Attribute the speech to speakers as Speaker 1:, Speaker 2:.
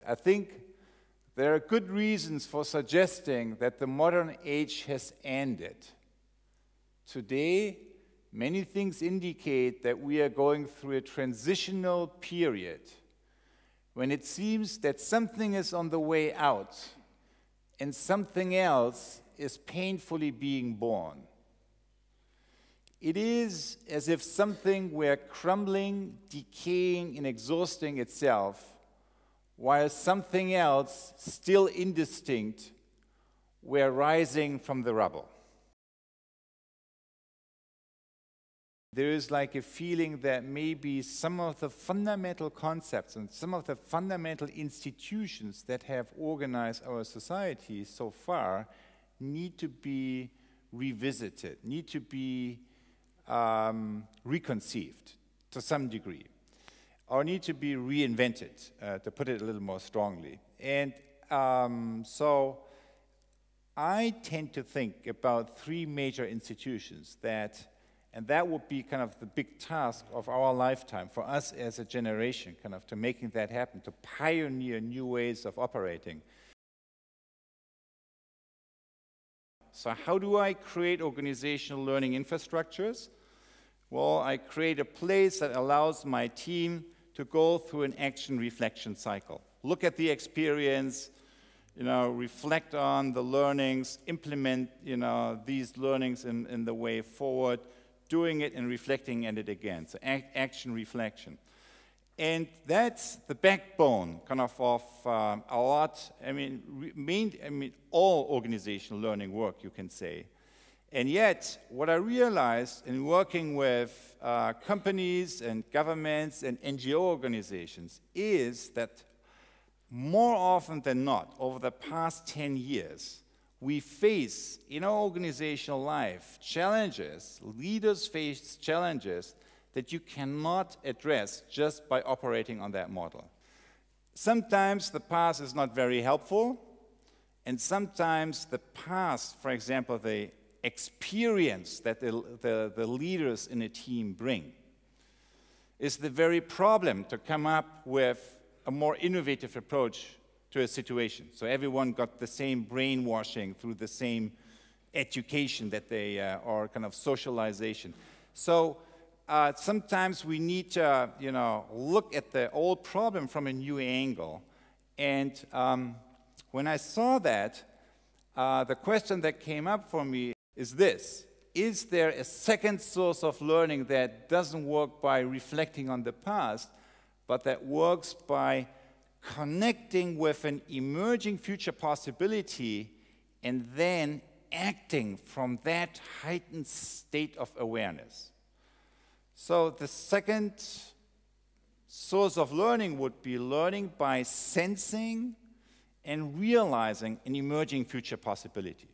Speaker 1: I think there are good reasons for suggesting that the modern age has ended. Today, many things indicate that we are going through a transitional period when it seems that something is on the way out and something else is painfully being born. It is as if something were crumbling, decaying, and exhausting itself, while something else, still indistinct, were rising from the rubble. There is like a feeling that maybe some of the fundamental concepts and some of the fundamental institutions that have organized our society so far need to be revisited, need to be reconceived to some degree, or need to be reinvented, to put it a little more strongly. And so I tend to think about three major institutions and that would be kind of the big task of our lifetime for us as a generation, kind of to making that happen, to pioneer new ways of operating. So how do I create organizational learning infrastructures? Well, I create a place that allows my team to go through an action reflection cycle. Look at the experience, reflect on the learnings, implement, these learnings in the way forward, doing it and reflecting on it again. So action reflection. And that's the backbone kind of a lot, all organizational learning work, you can say. And yet, what I realized in working with companies and governments and NGO organizations is that more often than not, over the past 10 years, we face in our organizational life challenges, leaders face challenges that you cannot address just by operating on that model. Sometimes the past is not very helpful, and sometimes the past, for example, the experience that the leaders in a team bring, is the very problem to come up with a more innovative approach to a situation. So everyone got the same brainwashing through the same education that they, or kind of socialization. So sometimes we need to, look at the old problem from a new angle. And when I saw that, the question that came up for me is this: is there a second source of learning that doesn't work by reflecting on the past, but that works by connecting with an emerging future possibility and then acting from that heightened state of awareness? So the second source of learning would be learning by sensing and realizing an emerging future possibility.